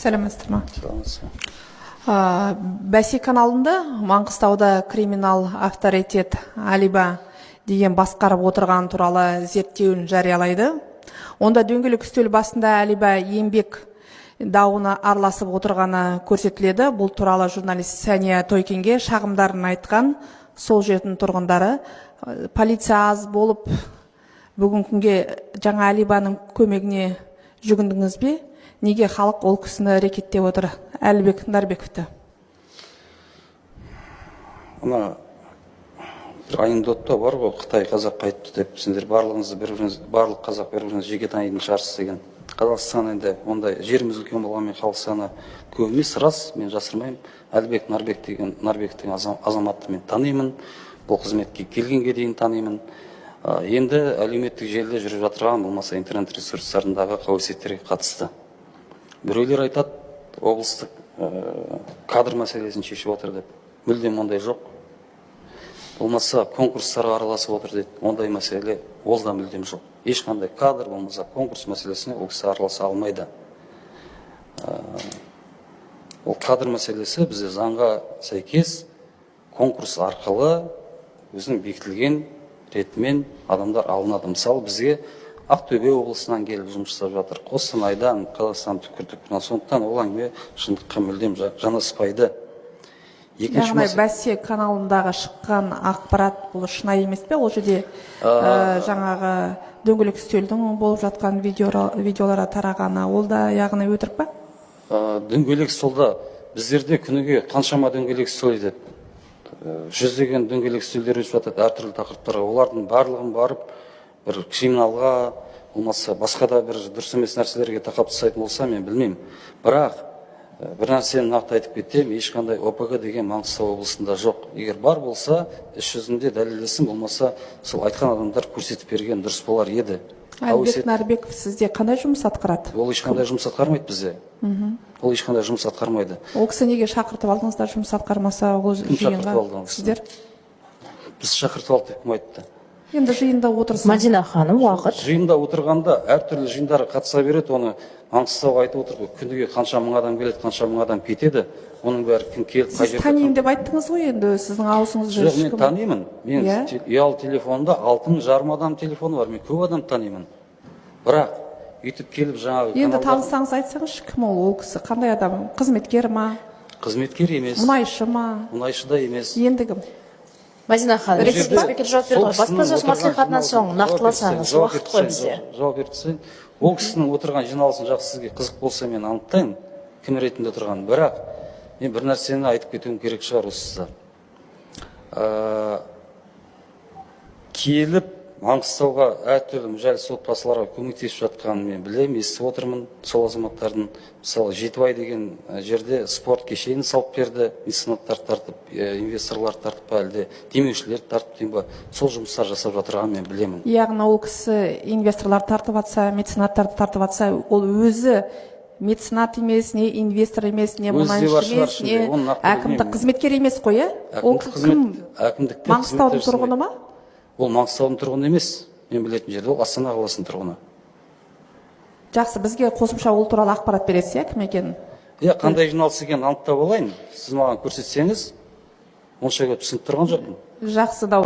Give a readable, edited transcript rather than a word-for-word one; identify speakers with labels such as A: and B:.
A: Сәлеметсіздер ма? Бәсе каналында Маңғыстауда криминал авторитет Алиба деген басқарып отырған туралы зерттеуін жариялайды. Онда дөңгелек үстел басында Алиба еңбек дауына араласып отырғаны көрсетіледі. Бұл туралы журналист Сәния Тойкинге шағымдарын айтқан сол жердің тұрғындары. Полиция аз болып, бүгін күнге жаңа Алибаның көмегіне жүгіндіңіз бе? Неге халық ол кісіні рекеттеп отыр? Әлібек Нарбековті.
B: Ана бір анекдотта бар ғой, Қытай қазақ қайтты деп, сендер барлығыңызды барлық қазақ бір-біріңізді жеке танитын шығарсыз деген. Қазақстан енді ондай жеріміз үлкен болғанмен халық саны көп емес, рас, мен жасырмаймын. Әлібек Нарбеков деген азаматты мен танимын. Бұл қызметке келгенге дейін танимын. Енді әлеуметтік желіде жүріп жатырған, болмаса интернет ресурстарындағы қауесеттерге қатысты. Біреулер айтады, облыстық кадр мәселесін шешіп отыр деп. Мүлдем ондай жоқ. Болмаса конкурстарға араласып отыр дейді. Ондай мәселе ол да мүлдем жоқ. Ешқандай кадр болмаса конкурс мәселесіне ол кісі араласа алмайды. Ол кадр мәселесі бізде заңға сәйкес конкурс арқылы өзінің бекітілген ретімен адамдар алынады. Мысалы бізге Ақтөбе облысынан келіп жұмыс жасап жатыр. Қостанайдан, Қазақстан түкпір-түкпірінен, сондықтан ол әңгіме шындыққа мүлдем жанаспайды.
A: Яғни бәсе каналындағы шыққан ақпарат бұл шынайы емес пе? Ол жерде жаңағы дөңгелек үстелдің болып жатқан видеолары тарағаны, ол да яғни өтірік пе?
B: Дөңгелек үстелде біздерде күніге қаншама дөңгелек үстел етеді. Жүздеген дөңгелек үстелдер өтіп жатады әртүрлі тақырыптарға. Олардың барлығын барып бір криминалға, болмаса басқа да бір дұрыс емес нәрселерге тақап тастайтын болса, мен білмеймін. Бірақ бір нәрсені нақты айтып кетемін, ешқандай ОПГ деген Маңғыстау облысында жоқ. Егер бар болса, іс жүзінде дәлелдесін, болмаса сол айтқан адамдар көрсетіп берген дұрыс болар еді.
A: Әлібек Нарбеков сізде қандай жұмыс атқарады?
B: Ол ешқандай жұмыс атқармайды бізде. Ол ешқандай жұмыс атқармайды.
A: Ол кісі неге шақыртып алдыңыздар, жұмыс атқармаса ол жиынға сіздер?
B: Біз шақыртып алдық деп кім айтты?
A: Енді жиында отырсын.
C: Мадина ханым, уақыт.
B: Жиында отырғанда әртүрлі жиындарға қатыса береді, оны Маңғыстауға айтып отыр. Күніге қанша мың адам келеді, қанша мың адам кетеді. Оның бәрі кім келіп, қай жерде.
A: Сіз танимын деп айттыңыз ғой, енді сіздің аузыңызды.
B: Жоқ, мен танимын. Мен ұялы телефонда 6,5 адам телефоны бар. Мен көп адам танимын. Бірақ өйтіп келіп жаңағы
A: енді танысаңыз айтсаңызшы, кім ол? Ол кісі қандай адам? Қызметкер ма?
B: Қызметкер емес.
A: Мұнайшы ма?
B: Мұнайшы да емес.
A: Енді кім?
C: Мадина ханым, спикер жауап берді ғой. Баспасөз мәслихатынан соң нақтыласаңыз, уақыт қой бізде.
B: Жауап берді. Ол кісінің отырған жиналысын жақсы сізге қызық болса мен анықтаймын, кім ретінде отырған. Бірақ мен бір нәрсені айтып кетуім керек шығар осыда. Келіп Маңғыстауға әртүрлі мүжәліс отбасыларға көмектесіп жатқанын мен білемін, естіп отырмын. Сол азаматтардың, мысалы, Жетібай деген жерде спорт кешенін салып берді, меценаттарды тартып, инвесторларды тартып, әлде демеушілерді тартып дейін ба, сол жұмыстар жасап жатырғанын мен білемін.
A: Яғни ол кісі инвесторларды тартып атса, меценаттарды тартып атса, ол өзі меценат емес, не инвестор емес, не мұнайшы емес, не әкімдік қызметкер емес қой, ол кім? Маңғыстаудың тұрғыны ма?
B: Ол Маңғыстаудың тұрғыны емес, мен білетін жерде, ол Астана қаласының тұрғыны.
A: Жақсы, бізге қосымша ол туралы ақпарат бересіз, кім екенін?
B: Қандай жиналыс екенін анықтап алайын. Сіз маған көрсетсеңіз, онша көп түсініп тұрған жоқпын.
A: Жақсы, дау.